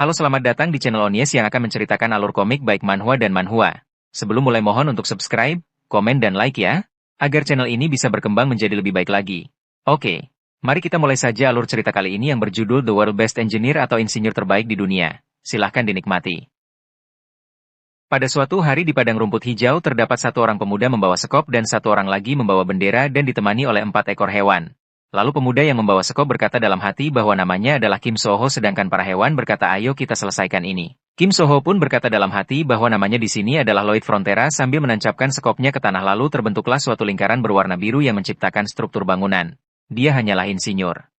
Halo, selamat datang di channel Onies yang akan menceritakan alur komik baik manhwa dan manhwa. Sebelum mulai mohon untuk subscribe, komen dan like ya, agar channel ini bisa berkembang menjadi lebih baik lagi. Oke, mari kita mulai saja alur cerita kali ini yang berjudul The World Best Engineer atau insinyur terbaik di dunia. Silahkan dinikmati. Pada suatu hari di padang rumput hijau terdapat satu orang pemuda membawa sekop dan satu orang lagi membawa bendera dan ditemani oleh 4 ekor hewan. Lalu pemuda yang membawa sekop berkata dalam hati bahwa namanya adalah Kim Soho sedangkan para hewan berkata ayo kita selesaikan ini. Kim Soho pun berkata dalam hati bahwa namanya di sini adalah Lloyd Frontera sambil menancapkan sekopnya ke tanah lalu terbentuklah suatu lingkaran berwarna biru yang menciptakan struktur bangunan. Dia hanyalah insinyur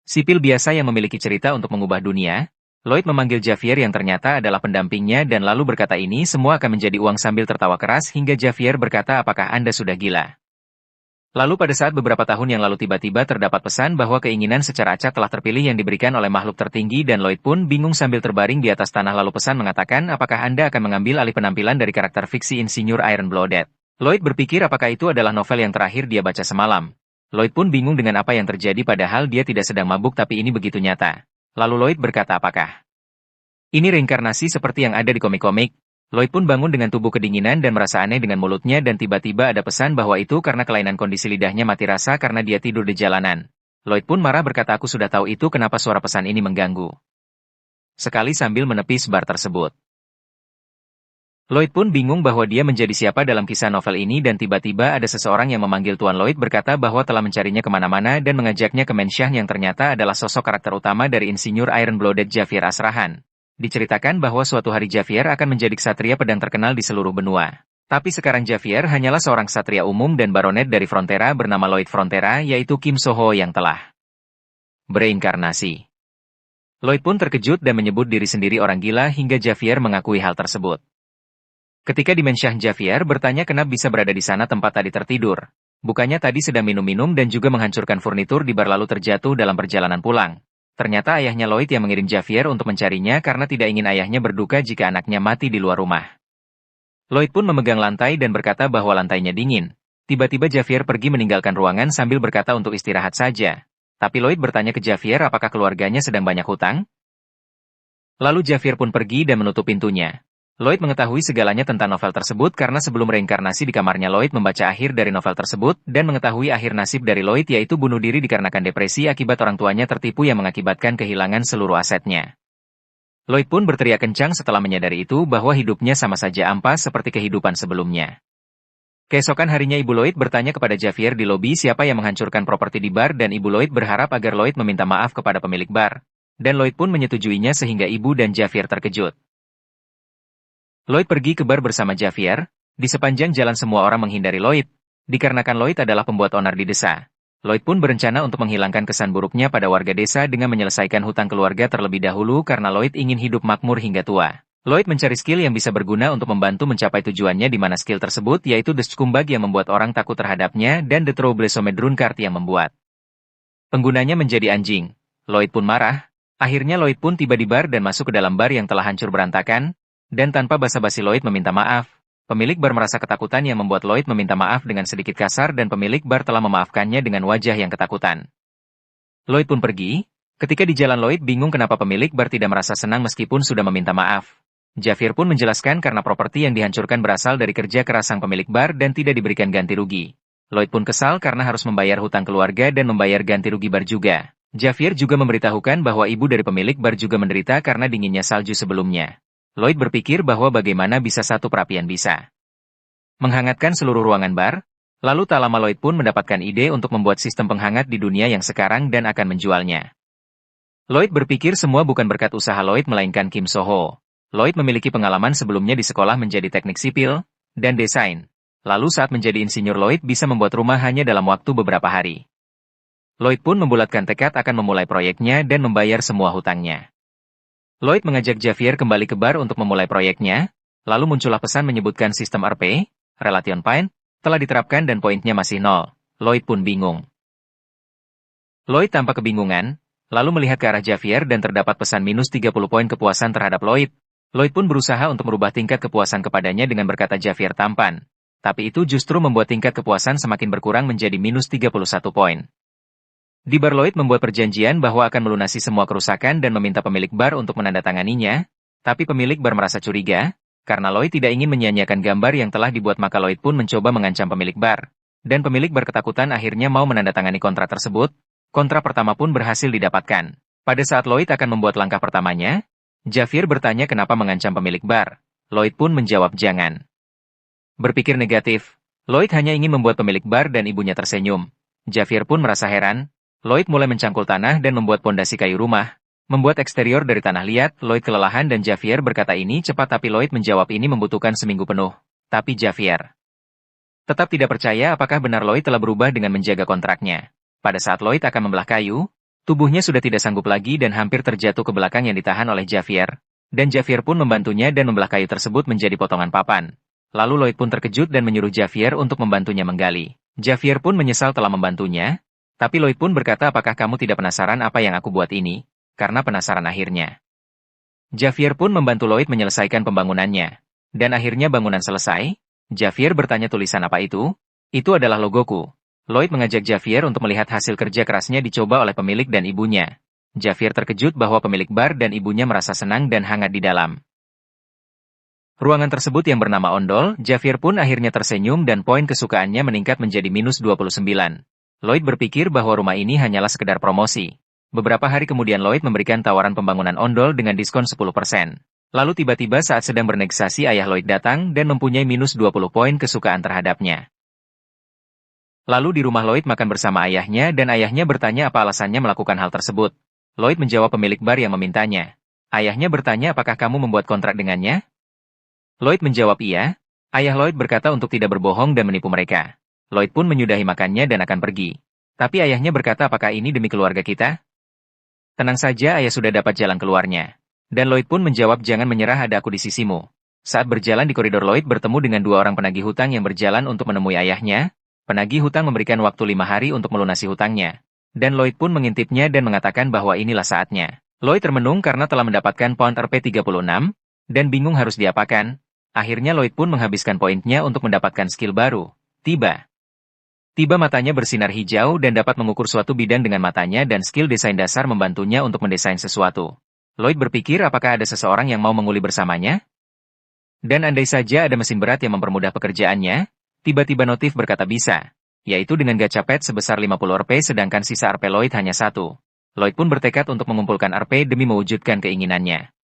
sipil biasa yang memiliki cerita untuk mengubah dunia. Lloyd memanggil Javier yang ternyata adalah pendampingnya dan lalu berkata ini semua akan menjadi uang sambil tertawa keras hingga Javier berkata apakah Anda sudah gila? Lalu pada saat beberapa tahun yang lalu tiba-tiba terdapat pesan bahwa keinginan secara acak telah terpilih yang diberikan oleh makhluk tertinggi dan Lloyd pun bingung sambil terbaring di atas tanah lalu pesan mengatakan apakah Anda akan mengambil alih penampilan dari karakter fiksi insinyur Iron Blooded. Lloyd berpikir apakah itu adalah novel yang terakhir dia baca semalam. Lloyd pun bingung dengan apa yang terjadi padahal dia tidak sedang mabuk tapi ini begitu nyata. Lalu Lloyd berkata apakah ini reinkarnasi seperti yang ada di komik-komik? Lloyd pun bangun dengan tubuh kedinginan dan merasa aneh dengan mulutnya dan tiba-tiba ada pesan bahwa itu karena kelainan kondisi lidahnya mati rasa karena dia tidur di jalanan. Lloyd pun marah berkata aku sudah tahu itu kenapa suara pesan ini mengganggu sekali sambil menepis bar tersebut. Lloyd pun bingung bahwa dia menjadi siapa dalam kisah novel ini dan tiba-tiba ada seseorang yang memanggil Tuan Lloyd berkata bahwa telah mencarinya kemana-mana dan mengajaknya ke Mensyah yang ternyata adalah sosok karakter utama dari insinyur Iron Blooded Javier Asrahan. Diceritakan bahwa suatu hari Javier akan menjadi ksatria pedang terkenal di seluruh benua. Tapi sekarang Javier hanyalah seorang ksatria umum dan baronet dari Frontera bernama Lloyd Frontera yaitu Kim Soho yang telah bereinkarnasi. Lloyd pun terkejut dan menyebut diri sendiri orang gila hingga Javier mengakui hal tersebut. Ketika di Mensyah Javier bertanya kenapa bisa berada di sana tempat tadi tertidur. Bukannya tadi sedang minum-minum dan juga menghancurkan furnitur di bar lalu terjatuh dalam perjalanan pulang. Ternyata ayahnya Lloyd yang mengirim Javier untuk mencarinya karena tidak ingin ayahnya berduka jika anaknya mati di luar rumah. Lloyd pun memegang lantai dan berkata bahwa lantainya dingin. Tiba-tiba Javier pergi meninggalkan ruangan sambil berkata untuk istirahat saja. Tapi Lloyd bertanya ke Javier apakah keluarganya sedang banyak hutang? Lalu Javier pun pergi dan menutup pintunya. Lloyd mengetahui segalanya tentang novel tersebut karena sebelum reinkarnasi di kamarnya Lloyd membaca akhir dari novel tersebut dan mengetahui akhir nasib dari Lloyd yaitu bunuh diri dikarenakan depresi akibat orang tuanya tertipu yang mengakibatkan kehilangan seluruh asetnya. Lloyd pun berteriak kencang setelah menyadari itu bahwa hidupnya sama saja ampas seperti kehidupan sebelumnya. Keesokan harinya Ibu Lloyd bertanya kepada Javier di lobi siapa yang menghancurkan properti di bar dan Ibu Lloyd berharap agar Lloyd meminta maaf kepada pemilik bar. Dan Lloyd pun menyetujuinya sehingga Ibu dan Javier terkejut. Lloyd pergi ke bar bersama Javier. Di sepanjang jalan semua orang menghindari Lloyd, dikarenakan Lloyd adalah pembuat onar di desa. Lloyd pun berencana untuk menghilangkan kesan buruknya pada warga desa dengan menyelesaikan hutang keluarga terlebih dahulu karena Lloyd ingin hidup makmur hingga tua. Lloyd mencari skill yang bisa berguna untuk membantu mencapai tujuannya di mana skill tersebut yaitu The Scumbag yang membuat orang takut terhadapnya dan The Troublesome Drunkard yang membuat penggunanya menjadi anjing. Lloyd pun marah. Akhirnya Lloyd pun tiba di bar dan masuk ke dalam bar yang telah hancur berantakan. Dan tanpa basa-basi Lloyd meminta maaf. Pemilik bar merasa ketakutan yang membuat Lloyd meminta maaf dengan sedikit kasar dan pemilik bar telah memaafkannya dengan wajah yang ketakutan. Lloyd pun pergi. Ketika di jalan Lloyd bingung kenapa pemilik bar tidak merasa senang meskipun sudah meminta maaf. Javier pun menjelaskan karena properti yang dihancurkan berasal dari kerja keras sang pemilik bar dan tidak diberikan ganti rugi. Lloyd pun kesal karena harus membayar hutang keluarga dan membayar ganti rugi bar juga. Javier juga memberitahukan bahwa ibu dari pemilik bar juga menderita karena dinginnya salju sebelumnya. Lloyd berpikir bahwa bagaimana bisa satu perapian bisa menghangatkan seluruh ruangan bar. Lalu tak lama Lloyd pun mendapatkan ide untuk membuat sistem penghangat di dunia yang sekarang dan akan menjualnya. Lloyd berpikir semua bukan berkat usaha Lloyd melainkan Kim Soho. Lloyd memiliki pengalaman sebelumnya di sekolah menjadi teknik sipil dan desain. Lalu saat menjadi insinyur Lloyd bisa membuat rumah hanya dalam waktu beberapa hari. Lloyd pun membulatkan tekad akan memulai proyeknya dan membayar semua hutangnya. Lloyd mengajak Javier kembali ke bar untuk memulai proyeknya, lalu muncullah pesan menyebutkan sistem RP, Relation Point, telah diterapkan dan poinnya masih 0. Lloyd pun bingung. Lloyd tampak kebingungan, lalu melihat ke arah Javier dan terdapat pesan minus 30 poin kepuasan terhadap Lloyd. Lloyd pun berusaha untuk merubah tingkat kepuasan kepadanya dengan berkata Javier tampan. Tapi itu justru membuat tingkat kepuasan semakin berkurang menjadi minus 31 poin. Di bar Lloyd membuat perjanjian bahwa akan melunasi semua kerusakan dan meminta pemilik bar untuk menandatanganinya, tapi pemilik bar merasa curiga, karena Lloyd tidak ingin menyia-nyiakan gambar yang telah dibuat maka Lloyd pun mencoba mengancam pemilik bar. Dan pemilik bar ketakutan akhirnya mau menandatangani kontrak tersebut, kontrak pertama pun berhasil didapatkan. Pada saat Lloyd akan membuat langkah pertamanya, Javier bertanya kenapa mengancam pemilik bar. Lloyd pun menjawab jangan. Berpikir negatif, Lloyd hanya ingin membuat pemilik bar dan ibunya tersenyum. Javier pun merasa heran. Lloyd mulai mencangkul tanah dan membuat pondasi kayu rumah. Membuat eksterior dari tanah liat, Lloyd kelelahan dan Javier berkata ini cepat tapi Lloyd menjawab ini membutuhkan seminggu penuh. Tapi Javier tetap tidak percaya apakah benar Lloyd telah berubah dengan menjaga kontraknya. Pada saat Lloyd akan membelah kayu, tubuhnya sudah tidak sanggup lagi dan hampir terjatuh ke belakang yang ditahan oleh Javier. Dan Javier pun membantunya dan membelah kayu tersebut menjadi potongan papan. Lalu Lloyd pun terkejut dan menyuruh Javier untuk membantunya menggali. Javier pun menyesal telah membantunya, tapi Lloyd pun berkata apakah kamu tidak penasaran apa yang aku buat ini? Karena penasaran akhirnya. Javier pun membantu Lloyd menyelesaikan pembangunannya. Dan akhirnya bangunan selesai. Javier bertanya tulisan apa itu? Itu adalah logoku. Lloyd mengajak Javier untuk melihat hasil kerja kerasnya dicoba oleh pemilik dan ibunya. Javier terkejut bahwa pemilik bar dan ibunya merasa senang dan hangat di dalam. Ruangan tersebut yang bernama Ondol, Javier pun akhirnya tersenyum dan poin kesukaannya meningkat menjadi minus 29. Lloyd berpikir bahwa rumah ini hanyalah sekedar promosi. Beberapa hari kemudian Lloyd memberikan tawaran pembangunan Ondol dengan diskon 10%. Lalu tiba-tiba saat sedang bernegosiasi ayah Lloyd datang dan mempunyai minus 20 poin kesukaan terhadapnya. Lalu di rumah Lloyd makan bersama ayahnya dan ayahnya bertanya apa alasannya melakukan hal tersebut. Lloyd menjawab pemilik bar yang memintanya. Ayahnya bertanya apakah kamu membuat kontrak dengannya? Lloyd menjawab iya. Ayah Lloyd berkata untuk tidak berbohong dan menipu mereka. Lloyd pun menyudahi makannya dan akan pergi. Tapi ayahnya berkata apakah ini demi keluarga kita? Tenang saja ayah sudah dapat jalan keluarnya. Dan Lloyd pun menjawab jangan menyerah ada aku di sisimu. Saat berjalan di koridor Lloyd bertemu dengan dua orang penagih hutang yang berjalan untuk menemui ayahnya. Penagih hutang memberikan waktu 5 hari untuk melunasi hutangnya. Dan Lloyd pun mengintipnya dan mengatakan bahwa inilah saatnya. Lloyd termenung karena telah mendapatkan pound Rp36, dan bingung harus diapakan. Akhirnya Lloyd pun menghabiskan poinnya untuk mendapatkan skill baru. Tiba matanya bersinar hijau dan dapat mengukur suatu bidang dengan matanya dan skill desain dasar membantunya untuk mendesain sesuatu. Lloyd berpikir apakah ada seseorang yang mau menguli bersamanya? Dan andai saja ada mesin berat yang mempermudah pekerjaannya, tiba-tiba notif berkata bisa, yaitu dengan gacapet sebesar 50 Rp sedangkan sisa Rp Lloyd hanya 1. Lloyd pun bertekad untuk mengumpulkan Rp demi mewujudkan keinginannya.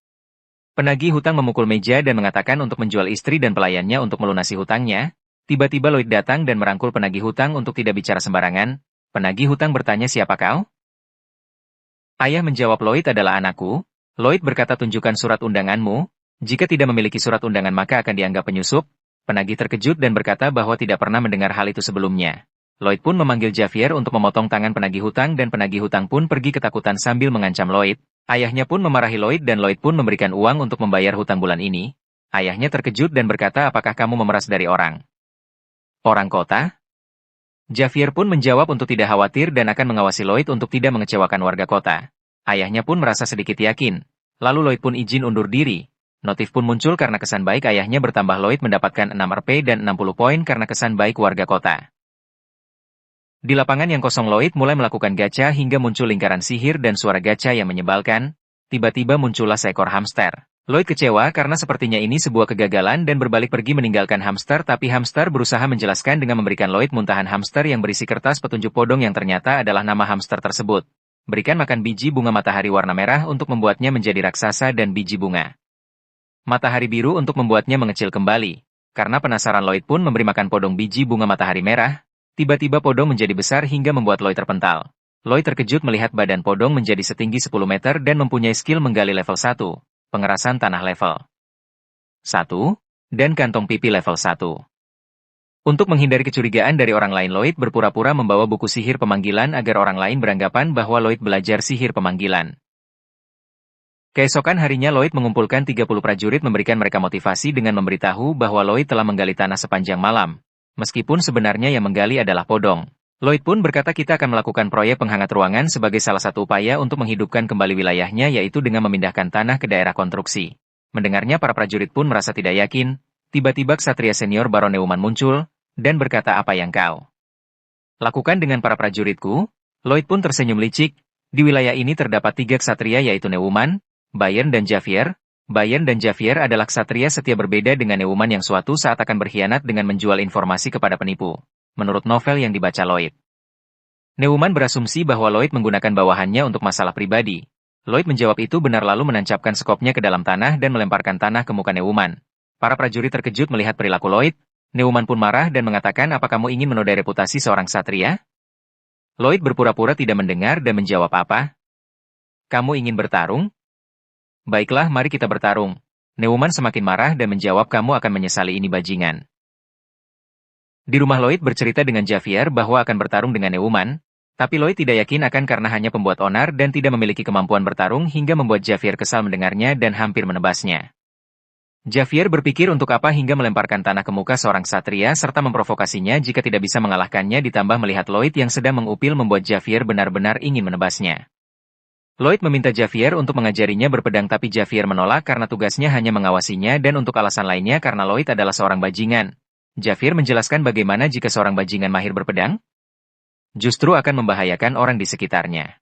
Penagih hutang memukul meja dan mengatakan untuk menjual istri dan pelayannya untuk melunasi hutangnya. Tiba-tiba Lloyd datang dan merangkul penagih hutang untuk tidak bicara sembarangan. Penagih hutang bertanya siapa kau? Ayah menjawab Lloyd adalah anakku. Lloyd berkata tunjukkan surat undanganmu. Jika tidak memiliki surat undangan maka akan dianggap penyusup. Penagih terkejut dan berkata bahwa tidak pernah mendengar hal itu sebelumnya. Lloyd pun memanggil Javier untuk memotong tangan penagih hutang dan penagih hutang pun pergi ketakutan sambil mengancam Lloyd. Ayahnya pun memarahi Lloyd dan Lloyd pun memberikan uang untuk membayar hutang bulan ini. Ayahnya terkejut dan berkata apakah kamu memeras dari orang kota? Javier pun menjawab untuk tidak khawatir dan akan mengawasi Lloyd untuk tidak mengecewakan warga kota. Ayahnya pun merasa sedikit yakin. Lalu Lloyd pun izin undur diri. Notif pun muncul karena kesan baik ayahnya bertambah Lloyd mendapatkan 6 Rp dan 60 poin karena kesan baik warga kota. Di lapangan yang kosong Lloyd mulai melakukan gacha hingga muncul lingkaran sihir dan suara gacha yang menyebalkan. Tiba-tiba muncullah seekor hamster. Lloyd kecewa karena sepertinya ini sebuah kegagalan dan berbalik pergi meninggalkan hamster tapi hamster berusaha menjelaskan dengan memberikan Lloyd muntahan hamster yang berisi kertas petunjuk podong yang ternyata adalah nama hamster tersebut. Berikan makan biji bunga matahari warna merah untuk membuatnya menjadi raksasa dan biji bunga matahari biru untuk membuatnya mengecil kembali. Karena penasaran Lloyd pun memberi makan podong biji bunga matahari merah. Tiba-tiba podong menjadi besar hingga membuat Lloyd terpental. Lloyd terkejut melihat badan podong menjadi setinggi 10 meter dan mempunyai skill menggali level 1. Pengerasan tanah level 1, dan kantong pipi level 1. Untuk menghindari kecurigaan dari orang lain Lloyd berpura-pura membawa buku sihir pemanggilan agar orang lain beranggapan bahwa Lloyd belajar sihir pemanggilan. Keesokan harinya Lloyd mengumpulkan 30 prajurit memberikan mereka motivasi dengan memberitahu bahwa Lloyd telah menggali tanah sepanjang malam. Meskipun sebenarnya yang menggali adalah podong. Lloyd pun berkata kita akan melakukan proyek penghangat ruangan sebagai salah satu upaya untuk menghidupkan kembali wilayahnya yaitu dengan memindahkan tanah ke daerah konstruksi. Mendengarnya para prajurit pun merasa tidak yakin. Tiba-tiba ksatria senior Baron Neumann muncul dan berkata apa yang kau lakukan dengan para prajuritku? Lloyd pun tersenyum licik. Di wilayah ini terdapat 3 ksatria yaitu Neumann, Bayern dan Javier. Bayern dan Javier adalah ksatria setia berbeda dengan Neumann yang suatu saat akan berkhianat dengan menjual informasi kepada penipu. Menurut novel yang dibaca Lloyd. Neumann berasumsi bahwa Lloyd menggunakan bawahannya untuk masalah pribadi. Lloyd menjawab itu benar lalu menancapkan skopnya ke dalam tanah dan melemparkan tanah ke muka Neumann. Para prajurit terkejut melihat perilaku Lloyd. Neumann pun marah dan mengatakan, apa kamu ingin menodai reputasi seorang ksatria? Lloyd berpura-pura tidak mendengar dan menjawab apa? Kamu ingin bertarung? Baiklah, mari kita bertarung. Neumann semakin marah dan menjawab, kamu akan menyesali ini bajingan. Di rumah Lloyd bercerita dengan Javier bahwa akan bertarung dengan Neumann, tapi Lloyd tidak yakin akan karena hanya pembuat onar dan tidak memiliki kemampuan bertarung hingga membuat Javier kesal mendengarnya dan hampir menebasnya. Javier berpikir untuk apa hingga melemparkan tanah ke muka seorang ksatria serta memprovokasinya jika tidak bisa mengalahkannya ditambah melihat Lloyd yang sedang mengupil membuat Javier benar-benar ingin menebasnya. Lloyd meminta Javier untuk mengajarinya berpedang tapi Javier menolak karena tugasnya hanya mengawasinya dan untuk alasan lainnya karena Lloyd adalah seorang bajingan. Javier menjelaskan bagaimana jika seorang bajingan mahir berpedang, justru akan membahayakan orang di sekitarnya.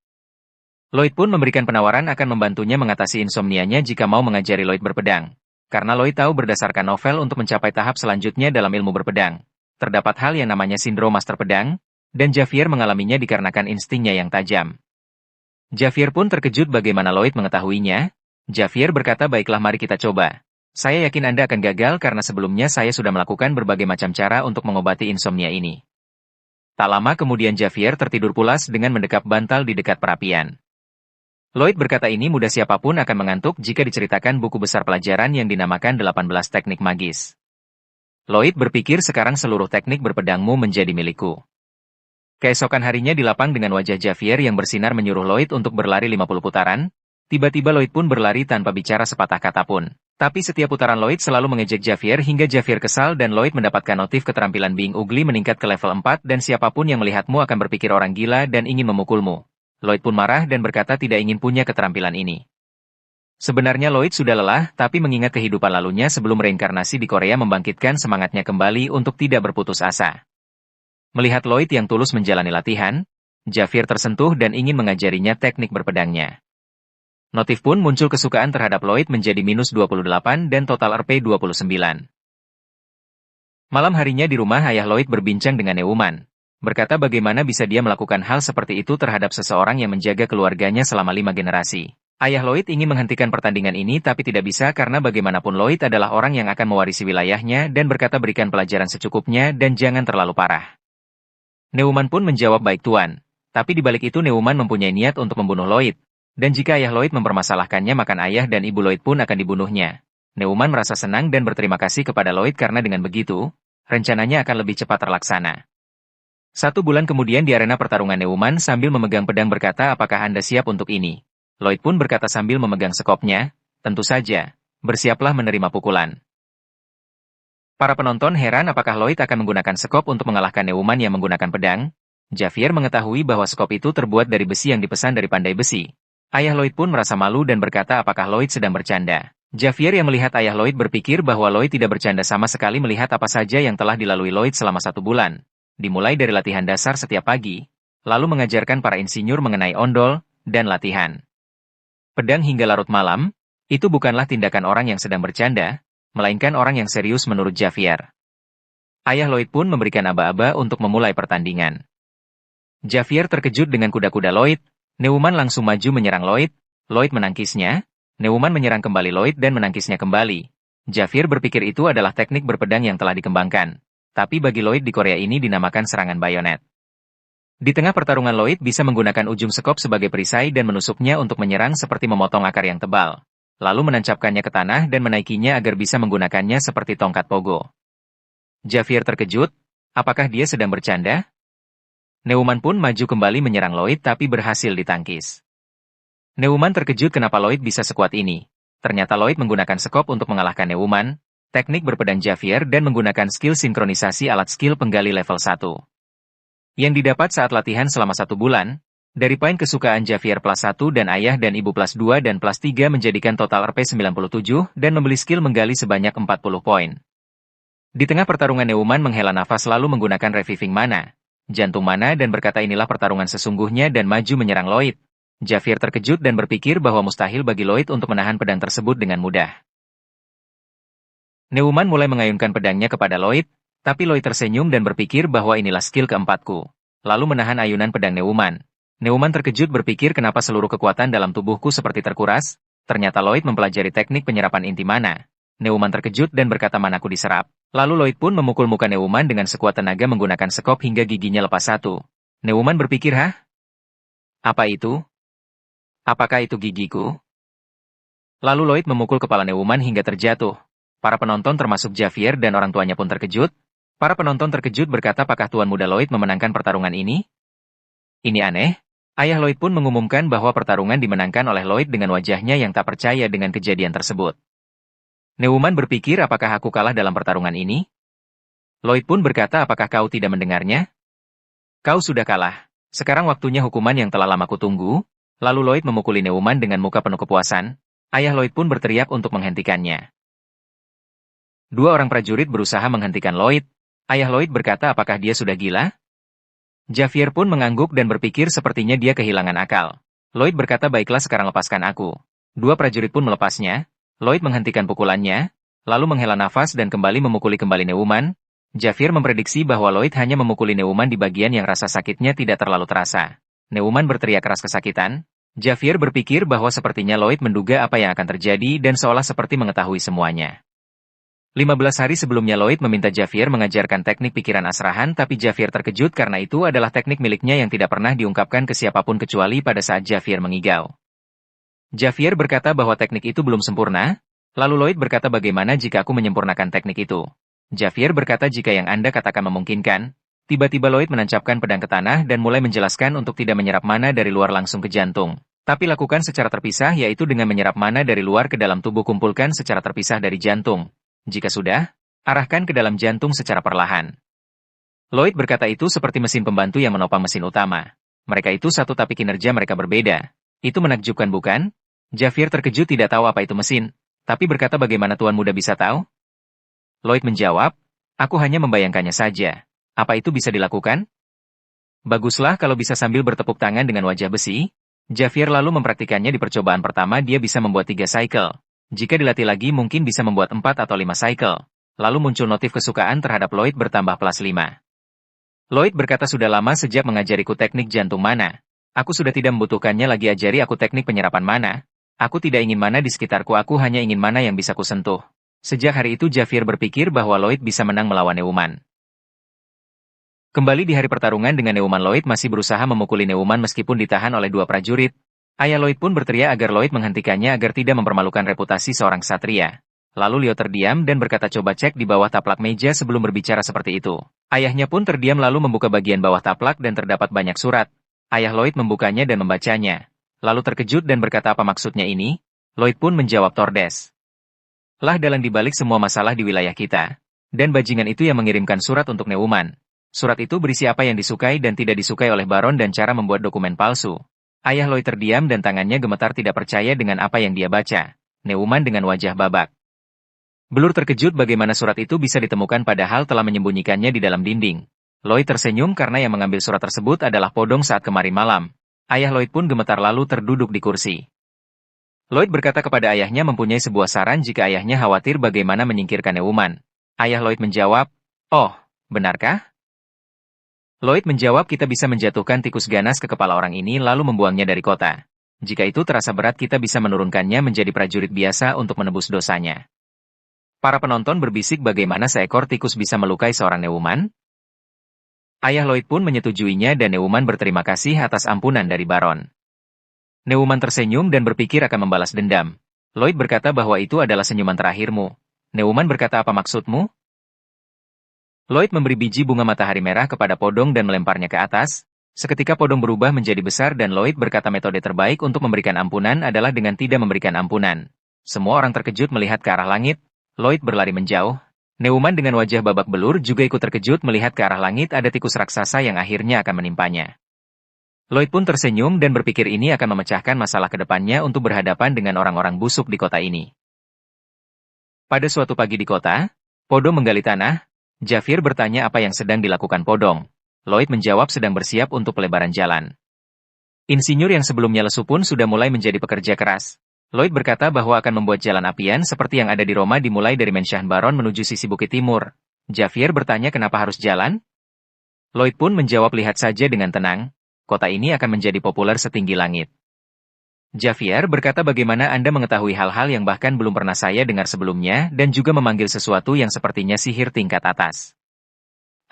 Lloyd pun memberikan penawaran akan membantunya mengatasi insomnianya jika mau mengajari Lloyd berpedang. Karena Lloyd tahu berdasarkan novel untuk mencapai tahap selanjutnya dalam ilmu berpedang. Terdapat hal yang namanya sindrom master pedang, dan Javier mengalaminya dikarenakan instingnya yang tajam. Javier pun terkejut bagaimana Lloyd mengetahuinya. Javier berkata, baiklah mari kita coba. Saya yakin Anda akan gagal karena sebelumnya saya sudah melakukan berbagai macam cara untuk mengobati insomnia ini. Tak lama kemudian Javier tertidur pulas dengan mendekap bantal di dekat perapian. Lloyd berkata ini mudah siapapun akan mengantuk jika diceritakan buku besar pelajaran yang dinamakan 18 teknik magis. Lloyd berpikir sekarang seluruh teknik berpedangmu menjadi milikku. Keesokan harinya di lapang dengan wajah Javier yang bersinar menyuruh Lloyd untuk berlari 50 putaran, tiba-tiba Lloyd pun berlari tanpa bicara sepatah kata pun. Tapi setiap putaran Lloyd selalu mengejek Javier hingga Javier kesal dan Lloyd mendapatkan notif keterampilan Being Ugly meningkat ke level 4 dan siapapun yang melihatmu akan berpikir orang gila dan ingin memukulmu. Lloyd pun marah dan berkata tidak ingin punya keterampilan ini. Sebenarnya Lloyd sudah lelah, tapi mengingat kehidupan lalunya sebelum reinkarnasi di Korea membangkitkan semangatnya kembali untuk tidak berputus asa. Melihat Lloyd yang tulus menjalani latihan, Javier tersentuh dan ingin mengajarinya teknik berpedangnya. Notif pun muncul kesukaan terhadap Lloyd menjadi minus 28 dan total RP 29. Malam harinya di rumah ayah Lloyd berbincang dengan Neumann. Berkata bagaimana bisa dia melakukan hal seperti itu terhadap seseorang yang menjaga keluarganya selama 5 generasi. Ayah Lloyd ingin menghentikan pertandingan ini tapi tidak bisa karena bagaimanapun Lloyd adalah orang yang akan mewarisi wilayahnya dan berkata berikan pelajaran secukupnya dan jangan terlalu parah. Neumann pun menjawab baik tuan. Tapi di balik itu Neumann mempunyai niat untuk membunuh Lloyd. Dan jika ayah Lloyd mempermasalahkannya maka ayah dan ibu Lloyd pun akan dibunuhnya. Neumann merasa senang dan berterima kasih kepada Lloyd karena dengan begitu, rencananya akan lebih cepat terlaksana. 1 bulan kemudian di arena pertarungan Neumann sambil memegang pedang berkata apakah Anda siap untuk ini? Lloyd pun berkata sambil memegang skopnya, tentu saja, bersiaplah menerima pukulan. Para penonton heran apakah Lloyd akan menggunakan skop untuk mengalahkan Neumann yang menggunakan pedang? Javier mengetahui bahwa skop itu terbuat dari besi yang dipesan dari Pandai Besi. Ayah Lloyd pun merasa malu dan berkata apakah Lloyd sedang bercanda. Javier yang melihat ayah Lloyd berpikir bahwa Lloyd tidak bercanda sama sekali melihat apa saja yang telah dilalui Lloyd selama 1 bulan. Dimulai dari latihan dasar setiap pagi, lalu mengajarkan para insinyur mengenai ondol, dan latihan pedang hingga larut malam, itu bukanlah tindakan orang yang sedang bercanda, melainkan orang yang serius menurut Javier. Ayah Lloyd pun memberikan aba-aba untuk memulai pertandingan. Javier terkejut dengan kuda-kuda Lloyd, Neumann langsung maju menyerang Lloyd, Lloyd menangkisnya, Neumann menyerang kembali Lloyd dan menangkisnya kembali. Javier berpikir itu adalah teknik berpedang yang telah dikembangkan. Tapi bagi Lloyd di Korea ini dinamakan serangan bayonet. Di tengah pertarungan Lloyd bisa menggunakan ujung skop sebagai perisai dan menusuknya untuk menyerang seperti memotong akar yang tebal. Lalu menancapkannya ke tanah dan menaikinya agar bisa menggunakannya seperti tongkat pogo. Javier terkejut, apakah dia sedang bercanda? Neumann pun maju kembali menyerang Lloyd tapi berhasil ditangkis. Neumann terkejut kenapa Lloyd bisa sekuat ini. Ternyata Lloyd menggunakan skop untuk mengalahkan Neumann, teknik berpedang Javier dan menggunakan skill sinkronisasi alat skill penggali level 1. Yang didapat saat latihan selama 1 bulan, dari poin kesukaan Javier plus 1 dan ayah dan ibu plus 2 dan plus 3 menjadikan total RP 97 dan membeli skill menggali sebanyak 40 poin. Di tengah pertarungan Neumann menghela nafas lalu menggunakan reviving mana. jantung mana dan berkata inilah pertarungan sesungguhnya dan maju menyerang Lloyd. Javier terkejut dan berpikir bahwa mustahil bagi Lloyd untuk menahan pedang tersebut dengan mudah. Neumann mulai mengayunkan pedangnya kepada Lloyd, tapi Lloyd tersenyum dan berpikir bahwa inilah skill keempatku. Lalu menahan ayunan pedang Neumann. Neumann terkejut berpikir kenapa seluruh kekuatan dalam tubuhku seperti terkuras. Ternyata Lloyd mempelajari teknik penyerapan inti mana. Neumann terkejut dan berkata manaku diserap. Lalu Lloyd pun memukul muka Neumann dengan sekuat tenaga menggunakan sekop hingga giginya lepas satu. Neumann berpikir, hah? Apa itu? Apakah itu gigiku? Lalu Lloyd memukul kepala Neumann hingga terjatuh. Para penonton termasuk Javier dan orang tuanya pun terkejut. Para penonton terkejut berkata apakah Tuan Muda Lloyd memenangkan pertarungan ini? Ini aneh. Ayah Lloyd pun mengumumkan bahwa pertarungan dimenangkan oleh Lloyd dengan wajahnya yang tak percaya dengan kejadian tersebut. Neumann berpikir apakah aku kalah dalam pertarungan ini? Lloyd pun berkata apakah kau tidak mendengarnya? Kau sudah kalah. Sekarang waktunya hukuman yang telah lama kutunggu. Lalu Lloyd memukuli Neumann dengan muka penuh kepuasan. Ayah Lloyd pun berteriak untuk menghentikannya. Dua orang prajurit berusaha menghentikan Lloyd. Ayah Lloyd berkata apakah dia sudah gila? Javier pun mengangguk dan berpikir sepertinya dia kehilangan akal. Lloyd berkata baiklah sekarang lepaskan aku. Dua prajurit pun melepasnya. Lloyd menghentikan pukulannya, lalu menghela nafas dan kembali memukuli kembali Neumann. Javier memprediksi bahwa Lloyd hanya memukuli Neumann di bagian yang rasa sakitnya tidak terlalu terasa. Neumann berteriak keras kesakitan. Javier berpikir bahwa sepertinya Lloyd menduga apa yang akan terjadi dan seolah seperti mengetahui semuanya. 15 hari sebelumnya Lloyd meminta Javier mengajarkan teknik pikiran Asrahan tapi Javier terkejut karena itu adalah teknik miliknya yang tidak pernah diungkapkan ke siapapun kecuali pada saat Javier mengigau. Javier berkata bahwa teknik itu belum sempurna, lalu Lloyd berkata bagaimana jika aku menyempurnakan teknik itu. Javier berkata jika yang Anda katakan memungkinkan. Tiba-tiba Lloyd menancapkan pedang ke tanah dan mulai menjelaskan untuk tidak menyerap mana dari luar langsung ke jantung. Tapi lakukan secara terpisah yaitu dengan menyerap mana dari luar ke dalam tubuh kumpulkan secara terpisah dari jantung. Jika sudah, arahkan ke dalam jantung secara perlahan. Lloyd berkata itu seperti mesin pembantu yang menopang mesin utama. Mereka itu satu tapi kinerja mereka berbeda. Itu menakjubkan bukan? Javier terkejut tidak tahu apa itu mesin, tapi berkata bagaimana Tuan Muda bisa tahu? Lloyd menjawab, aku hanya membayangkannya saja. Apa itu bisa dilakukan? Baguslah kalau bisa sambil bertepuk tangan dengan wajah besi. Javier lalu mempraktikannya di percobaan pertama dia bisa membuat 3 cycle. Jika dilatih lagi mungkin bisa membuat 4 atau 5 cycle. Lalu muncul notif kesukaan terhadap Lloyd bertambah +5. Lloyd berkata sudah lama sejak mengajariku teknik jantung mana. Aku sudah tidak membutuhkannya lagi ajari aku teknik penyerapan mana. Aku tidak ingin mana di sekitarku aku hanya ingin mana yang bisa kusentuh. Sejak hari itu Javier berpikir bahwa Lloyd bisa menang melawan Neumann. Kembali di hari pertarungan dengan Neumann Lloyd masih berusaha memukuli Neumann meskipun ditahan oleh 2 prajurit. Ayah Lloyd pun berteriak agar Lloyd menghentikannya agar tidak mempermalukan reputasi seorang ksatria. Lalu Leo terdiam dan berkata coba cek di bawah taplak meja sebelum berbicara seperti itu. Ayahnya pun terdiam lalu membuka bagian bawah taplak dan terdapat banyak surat. Ayah Lloyd membukanya dan membacanya. Lalu terkejut dan berkata apa maksudnya ini? Lloyd pun menjawab Tordes. Lah dalang dibalik semua masalah di wilayah kita. Dan bajingan itu yang mengirimkan surat untuk Neumann. Surat itu berisi apa yang disukai dan tidak disukai oleh Baron dan cara membuat dokumen palsu. Ayah Lloyd terdiam dan tangannya gemetar tidak percaya dengan apa yang dia baca. Neumann dengan wajah babak belur terkejut bagaimana surat itu bisa ditemukan padahal telah menyembunyikannya di dalam dinding. Lloyd tersenyum karena yang mengambil surat tersebut adalah Podong saat kemarin malam. Ayah Lloyd pun gemetar lalu terduduk di kursi. Lloyd berkata kepada ayahnya mempunyai sebuah saran jika ayahnya khawatir bagaimana menyingkirkan Neumann. Ayah Lloyd menjawab, oh, benarkah? Lloyd menjawab kita bisa menjatuhkan tikus ganas ke kepala orang ini lalu membuangnya dari kota. Jika itu terasa berat kita bisa menurunkannya menjadi prajurit biasa untuk menebus dosanya. Para penonton berbisik bagaimana seekor tikus bisa melukai seorang Neumann. Ayah Lloyd pun menyetujuinya dan Neumann berterima kasih atas ampunan dari Baron. Neumann tersenyum dan berpikir akan membalas dendam. Lloyd berkata bahwa itu adalah senyuman terakhirmu. Neumann berkata apa maksudmu? Lloyd memberi biji bunga matahari merah kepada Podong dan melemparnya ke atas. Seketika Podong berubah menjadi besar dan Lloyd berkata metode terbaik untuk memberikan ampunan adalah dengan tidak memberikan ampunan. Semua orang terkejut melihat ke arah langit. Lloyd berlari menjauh. Neumann dengan wajah babak belur juga ikut terkejut melihat ke arah langit ada tikus raksasa yang akhirnya akan menimpanya. Lloyd pun tersenyum dan berpikir ini akan memecahkan masalah ke depannya untuk berhadapan dengan orang-orang busuk di kota ini. Pada suatu pagi di kota, Podong menggali tanah. Javier bertanya apa yang sedang dilakukan Podong. Lloyd menjawab sedang bersiap untuk pelebaran jalan. Insinyur yang sebelumnya lesu pun sudah mulai menjadi pekerja keras. Lloyd berkata bahwa akan membuat jalan apian seperti yang ada di Roma dimulai dari Menshahn Baron menuju sisi bukit timur. Javier bertanya kenapa harus jalan? Lloyd pun menjawab lihat saja dengan tenang, kota ini akan menjadi populer setinggi langit. Javier berkata bagaimana Anda mengetahui hal-hal yang bahkan belum pernah saya dengar sebelumnya dan juga memanggil sesuatu yang sepertinya sihir tingkat atas.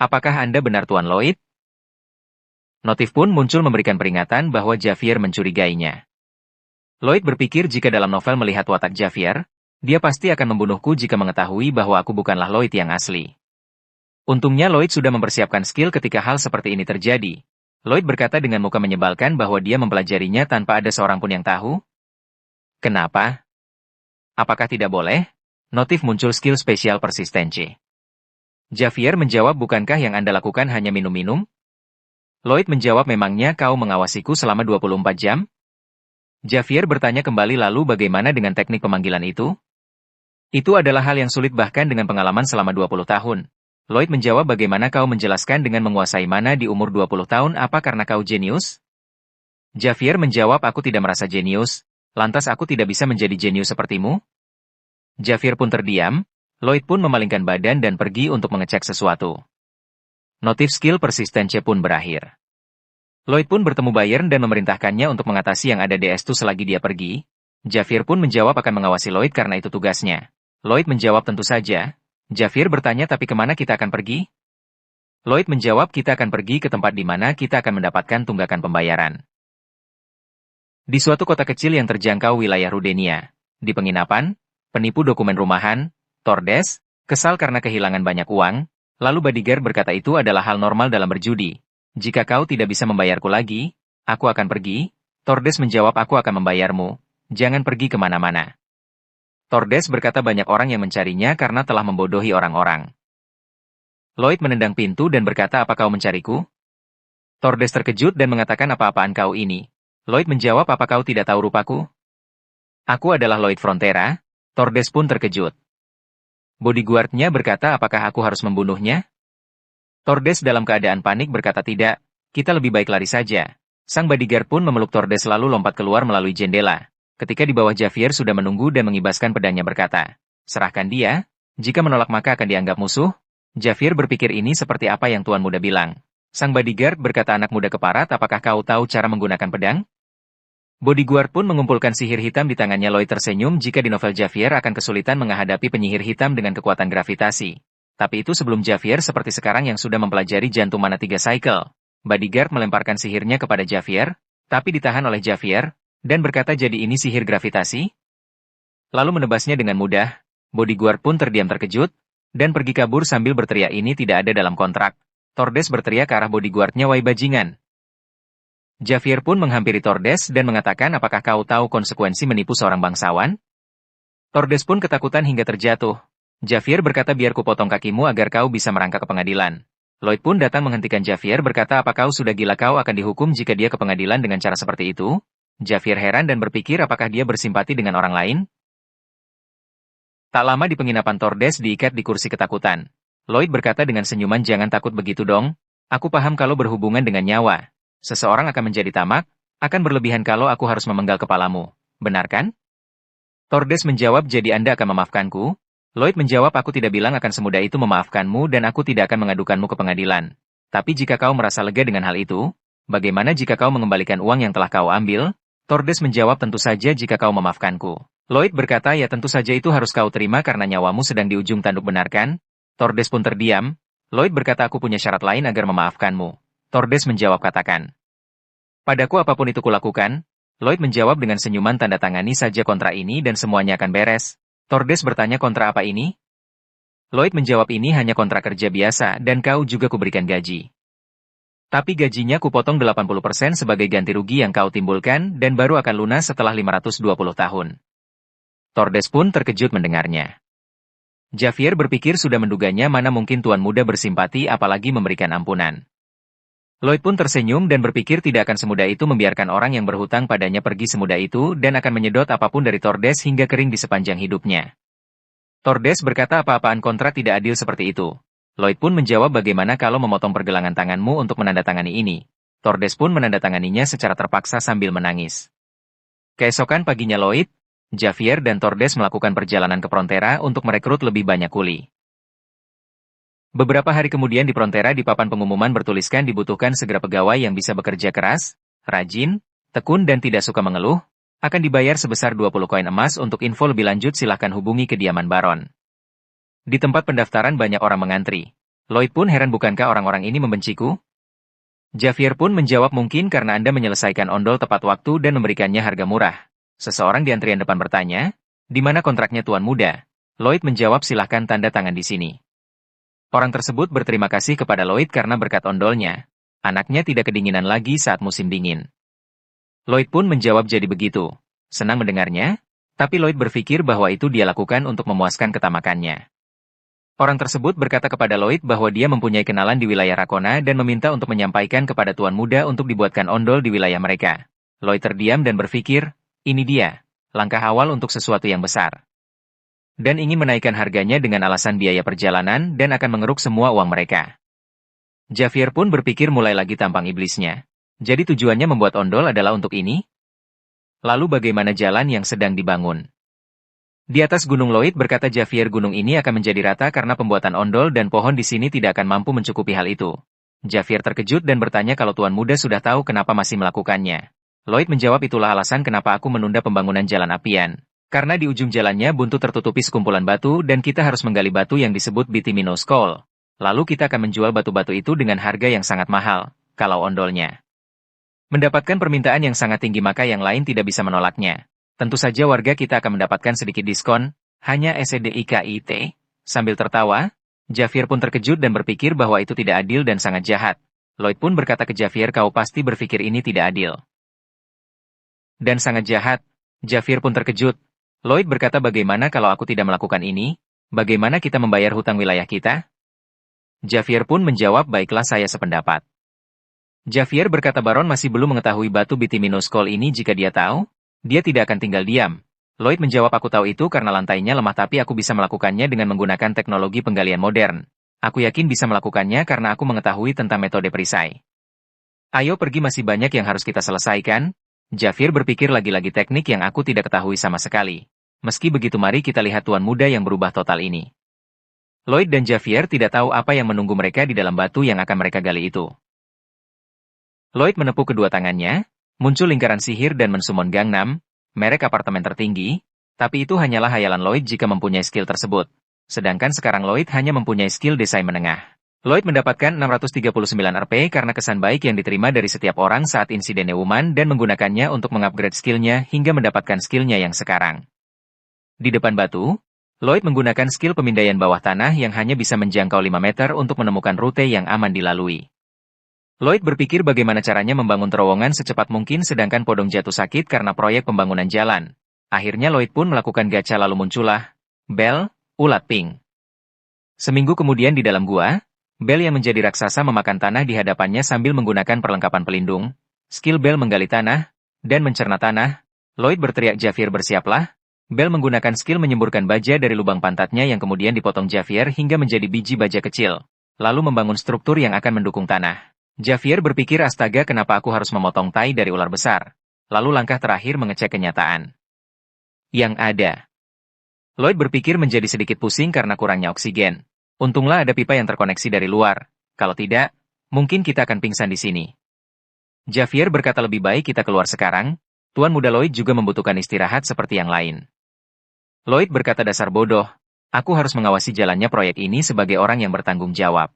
Apakah Anda benar Tuan Lloyd? Notif pun muncul memberikan peringatan bahwa Javier mencurigainya. Lloyd berpikir jika dalam novel melihat watak Javier, dia pasti akan membunuhku jika mengetahui bahwa aku bukanlah Lloyd yang asli. Untungnya Lloyd sudah mempersiapkan skill ketika hal seperti ini terjadi. Lloyd berkata dengan muka menyebalkan bahwa dia mempelajarinya tanpa ada seorang pun yang tahu. Kenapa? Apakah tidak boleh? Notif muncul skill spesial persistensi. Javier menjawab bukankah yang Anda lakukan hanya minum-minum? Lloyd menjawab memangnya kau mengawasiku selama 24 jam? Javier bertanya kembali lalu bagaimana dengan teknik pemanggilan itu? Itu adalah hal yang sulit bahkan dengan pengalaman selama 20 tahun. Lloyd menjawab bagaimana kau menjelaskan dengan menguasai mana di umur 20 tahun apa karena kau jenius? Javier menjawab aku tidak merasa jenius, lantas aku tidak bisa menjadi jenius sepertimu? Javier pun terdiam, Lloyd pun memalingkan badan dan pergi untuk mengecek sesuatu. Notif skill persistensi pun berakhir. Lloyd pun bertemu Bayern dan memerintahkannya untuk mengatasi yang ada di S2 selagi dia pergi. Javier pun menjawab akan mengawasi Lloyd karena itu tugasnya. Lloyd menjawab tentu saja. Javier bertanya tapi kemana kita akan pergi? Lloyd menjawab kita akan pergi ke tempat di mana kita akan mendapatkan tunggakan pembayaran. Di suatu kota kecil yang terjangkau wilayah Rudenia, di penginapan, penipu dokumen rumahan, Tordes, kesal karena kehilangan banyak uang, lalu bodyguard berkata itu adalah hal normal dalam berjudi. Jika kau tidak bisa membayarku lagi, aku akan pergi. Tordes menjawab aku akan membayarmu, jangan pergi kemana-mana. Tordes berkata banyak orang yang mencarinya karena telah membodohi orang-orang. Lloyd menendang pintu dan berkata apa kau mencariku? Tordes terkejut dan mengatakan apa-apaan kau ini. Lloyd menjawab apa kau tidak tahu rupaku? Aku adalah Lloyd Frontera. Tordes pun terkejut. Bodyguard-nya berkata apakah aku harus membunuhnya? Tordes dalam keadaan panik berkata tidak, kita lebih baik lari saja. Sang bodyguard pun memeluk Tordes lalu lompat keluar melalui jendela. Ketika di bawah Javier sudah menunggu dan mengibaskan pedangnya berkata, serahkan dia, jika menolak maka akan dianggap musuh. Javier berpikir ini seperti apa yang Tuan Muda bilang. Sang bodyguard berkata anak muda keparat apakah kau tahu cara menggunakan pedang? Bodyguard pun mengumpulkan sihir hitam di tangannya. Lloyd tersenyum jika di novel Javier akan kesulitan menghadapi penyihir hitam dengan kekuatan gravitasi. Tapi itu sebelum Javier seperti sekarang yang sudah mempelajari jantung mana 3 cycle. Bodyguard melemparkan sihirnya kepada Javier, tapi ditahan oleh Javier, dan berkata jadi ini sihir gravitasi? Lalu menebasnya dengan mudah, bodyguard pun terdiam terkejut, dan pergi kabur sambil berteriak ini tidak ada dalam kontrak. Tordes berteriak ke arah bodyguard-nya wahai bajingan. Javier pun menghampiri Tordes dan mengatakan apakah kau tahu konsekuensi menipu seorang bangsawan? Tordes pun ketakutan hingga terjatuh. Javier berkata biar ku potong kakimu agar kau bisa merangkak ke pengadilan. Lloyd pun datang menghentikan Javier berkata apa kau sudah gila kau akan dihukum jika dia ke pengadilan dengan cara seperti itu? Javier heran dan berpikir apakah dia bersimpati dengan orang lain? Tak lama di penginapan Tordes diikat di kursi ketakutan. Lloyd berkata dengan senyuman jangan takut begitu dong. Aku paham kalau berhubungan dengan nyawa. Seseorang akan menjadi tamak, akan berlebihan kalau aku harus memenggal kepalamu. Benar kan? Tordes menjawab jadi Anda akan memaafkanku? Lloyd menjawab aku tidak bilang akan semudah itu memaafkanmu dan aku tidak akan mengadukanmu ke pengadilan. Tapi jika kau merasa lega dengan hal itu, bagaimana jika kau mengembalikan uang yang telah kau ambil? Tordes menjawab tentu saja jika kau memaafkanku. Lloyd berkata ya tentu saja itu harus kau terima karena nyawamu sedang di ujung tanduk benar kan? Tordes pun terdiam. Lloyd berkata aku punya syarat lain agar memaafkanmu. Tordes menjawab katakan. Padaku apapun itu kulakukan. Lloyd menjawab dengan senyuman tanda tangani saja kontrak ini dan semuanya akan beres. Tordes bertanya kontrak apa ini? Lloyd menjawab ini hanya kontrak kerja biasa dan kau juga kuberikan gaji. Tapi gajinya kupotong 80% sebagai ganti rugi yang kau timbulkan dan baru akan lunas setelah 520 tahun. Tordes pun terkejut mendengarnya. Javier berpikir sudah menduganya mana mungkin Tuan Muda bersimpati apalagi memberikan ampunan. Lloyd pun tersenyum dan berpikir tidak akan semudah itu membiarkan orang yang berhutang padanya pergi semudah itu dan akan menyedot apapun dari Tordes hingga kering di sepanjang hidupnya. Tordes berkata apa-apaan kontrak tidak adil seperti itu. Lloyd pun menjawab bagaimana kalau memotong pergelangan tanganmu untuk menandatangani ini. Tordes pun menandatanganinya secara terpaksa sambil menangis. Keesokan paginya Lloyd, Javier dan Tordes melakukan perjalanan ke Frontera untuk merekrut lebih banyak kuli. Beberapa hari kemudian di Frontera di papan pengumuman bertuliskan dibutuhkan segera pegawai yang bisa bekerja keras, rajin, tekun dan tidak suka mengeluh, akan dibayar sebesar 20 koin emas. Untuk info lebih lanjut silahkan hubungi kediaman Baron. Di tempat pendaftaran banyak orang mengantri. Lloyd pun heran, bukankah orang-orang ini membenciku? Javier pun menjawab, mungkin karena Anda menyelesaikan ondol tepat waktu dan memberikannya harga murah. Seseorang di antrian depan bertanya, di mana kontraknya Tuan Muda? Lloyd menjawab, silahkan tanda tangan di sini. Orang tersebut berterima kasih kepada Lloyd karena berkat ondolnya, anaknya tidak kedinginan lagi saat musim dingin. Lloyd pun menjawab, jadi begitu. Senang mendengarnya, tapi Lloyd berpikir bahwa itu dia lakukan untuk memuaskan ketamakannya. Orang tersebut berkata kepada Lloyd bahwa dia mempunyai kenalan di wilayah Rakona dan meminta untuk menyampaikan kepada Tuan Muda untuk dibuatkan ondol di wilayah mereka. Lloyd terdiam dan berpikir, ini dia, langkah awal untuk sesuatu yang besar. Dan ingin menaikkan harganya dengan alasan biaya perjalanan dan akan mengeruk semua uang mereka. Javier pun berpikir mulai lagi tampang iblisnya. Jadi tujuannya membuat ondol adalah untuk ini? Lalu bagaimana jalan yang sedang dibangun? Di atas Gunung Lloyd, berkata Javier, gunung ini akan menjadi rata karena pembuatan ondol dan pohon di sini tidak akan mampu mencukupi hal itu. Javier terkejut dan bertanya kalau Tuan Muda sudah tahu kenapa masih melakukannya. Lloyd menjawab, itulah alasan kenapa aku menunda pembangunan jalan apian. Karena di ujung jalannya buntu tertutupi sekumpulan batu dan kita harus menggali batu yang disebut bituminous coal. Lalu kita akan menjual batu-batu itu dengan harga yang sangat mahal, kalau ondolnya mendapatkan permintaan yang sangat tinggi maka yang lain tidak bisa menolaknya. Tentu saja warga kita akan mendapatkan sedikit diskon, hanya SEDIKIT. Sambil tertawa, Javier pun terkejut dan berpikir bahwa itu tidak adil dan sangat jahat. Lloyd pun berkata ke Javier, kau pasti berpikir ini tidak adil dan sangat jahat. Javier pun terkejut. Lloyd berkata, bagaimana kalau aku tidak melakukan ini? Bagaimana kita membayar hutang wilayah kita? Javier pun menjawab, baiklah, saya sependapat. Javier berkata, Baron masih belum mengetahui batu bituminous coal ini. Jika dia tahu, dia tidak akan tinggal diam. Lloyd menjawab, aku tahu itu karena lantainya lemah, tapi aku bisa melakukannya dengan menggunakan teknologi penggalian modern. Aku yakin bisa melakukannya karena aku mengetahui tentang metode perisai. Ayo pergi, masih banyak yang harus kita selesaikan. Javier berpikir, lagi-lagi teknik yang aku tidak ketahui sama sekali. Meski begitu, mari kita lihat Tuan Muda yang berubah total ini. Lloyd dan Javier tidak tahu apa yang menunggu mereka di dalam batu yang akan mereka gali itu. Lloyd menepuk kedua tangannya, muncul lingkaran sihir dan mensummon Gangnam, merek apartemen tertinggi, tapi itu hanyalah hayalan Lloyd jika mempunyai skill tersebut. Sedangkan sekarang Lloyd hanya mempunyai skill desain menengah. Lloyd mendapatkan 639 Rp karena kesan baik yang diterima dari setiap orang saat insiden Neumann dan menggunakannya untuk mengupgrade skillnya hingga mendapatkan skillnya yang sekarang. Di depan batu, Lloyd menggunakan skill pemindaian bawah tanah yang hanya bisa menjangkau 5 meter untuk menemukan rute yang aman dilalui. Lloyd berpikir bagaimana caranya membangun terowongan secepat mungkin sedangkan Podong jatuh sakit karena proyek pembangunan jalan. Akhirnya Lloyd pun melakukan gacha lalu muncullah Bell, ulat pink. Seminggu kemudian di dalam gua, Bell yang menjadi raksasa memakan tanah di hadapannya sambil menggunakan perlengkapan pelindung. Skill Bell menggali tanah dan mencerna tanah. Lloyd berteriak, Javier bersiaplah. Bell menggunakan skill menyemburkan baja dari lubang pantatnya yang kemudian dipotong Javier hingga menjadi biji baja kecil. Lalu membangun struktur yang akan mendukung tanah. Javier berpikir, astaga, kenapa aku harus memotong tai dari ular besar? Lalu langkah terakhir mengecek kenyataan yang ada. Lloyd berpikir menjadi sedikit pusing karena kurangnya oksigen. Untunglah ada pipa yang terkoneksi dari luar. Kalau tidak, mungkin kita akan pingsan di sini. Javier berkata, lebih baik kita keluar sekarang. Tuan Muda Lloyd juga membutuhkan istirahat seperti yang lain. Lloyd berkata, dasar bodoh. Aku harus mengawasi jalannya proyek ini sebagai orang yang bertanggung jawab.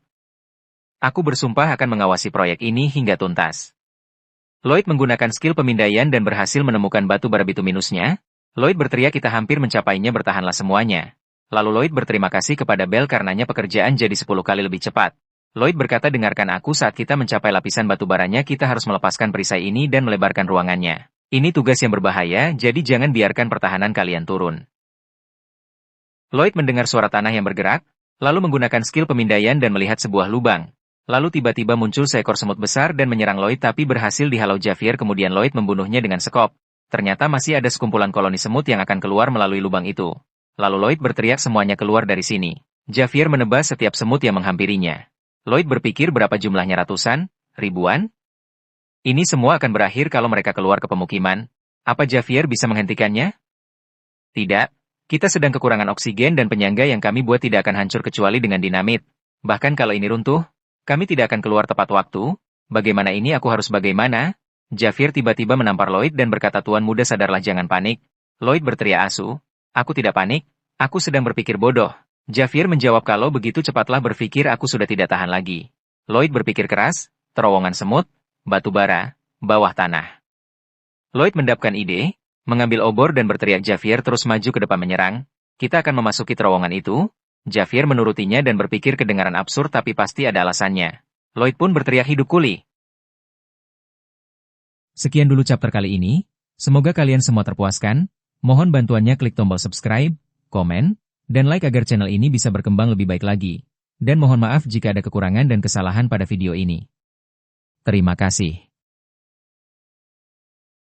Aku bersumpah akan mengawasi proyek ini hingga tuntas. Lloyd menggunakan skill pemindaian dan berhasil menemukan batu bara bituminusnya. Lloyd berteriak, kita hampir mencapainya, bertahanlah semuanya. Lalu Lloyd berterima kasih kepada Bell karenanya pekerjaan jadi 10 kali lebih cepat. Lloyd berkata, dengarkan aku, saat kita mencapai lapisan batu baranya kita harus melepaskan perisai ini dan melebarkan ruangannya. Ini tugas yang berbahaya, jadi jangan biarkan pertahanan kalian turun. Lloyd mendengar suara tanah yang bergerak, lalu menggunakan skill pemindaian dan melihat sebuah lubang. Lalu tiba-tiba muncul seekor semut besar dan menyerang Lloyd tapi berhasil dihalau Javier, kemudian Lloyd membunuhnya dengan sekop. Ternyata masih ada sekumpulan koloni semut yang akan keluar melalui lubang itu. Lalu Lloyd berteriak, semuanya keluar dari sini. Javier menebas setiap semut yang menghampirinya. Lloyd berpikir berapa jumlahnya, ratusan, ribuan? Ini semua akan berakhir kalau mereka keluar ke pemukiman. Apa Javier bisa menghentikannya? Tidak. Kita sedang kekurangan oksigen dan penyangga yang kami buat tidak akan hancur kecuali dengan dinamit. Bahkan kalau ini runtuh, kami tidak akan keluar tepat waktu. Bagaimana ini, aku harus bagaimana? Javier tiba-tiba menampar Lloyd dan berkata, Tuan muda, sadarlah, jangan panik. Lloyd berteriak asu. Aku tidak panik. Aku sedang berpikir bodoh. Javier menjawab, kalau begitu cepatlah berpikir, aku sudah tidak tahan lagi. Lloyd berpikir keras, terowongan semut, batu bara, bawah tanah. Lloyd mendapatkan ide, mengambil obor dan berteriak, Javier terus maju ke depan menyerang. Kita akan memasuki terowongan itu. Javier menurutinya dan berpikir kedengaran absurd tapi pasti ada alasannya. Lloyd pun berteriak, hidup kuli. Sekian dulu chapter kali ini. Semoga kalian semua terpuaskan. Mohon bantuannya klik tombol subscribe, komen, dan like agar channel ini bisa berkembang lebih baik lagi. Dan mohon maaf jika ada kekurangan dan kesalahan pada video ini. Terima kasih.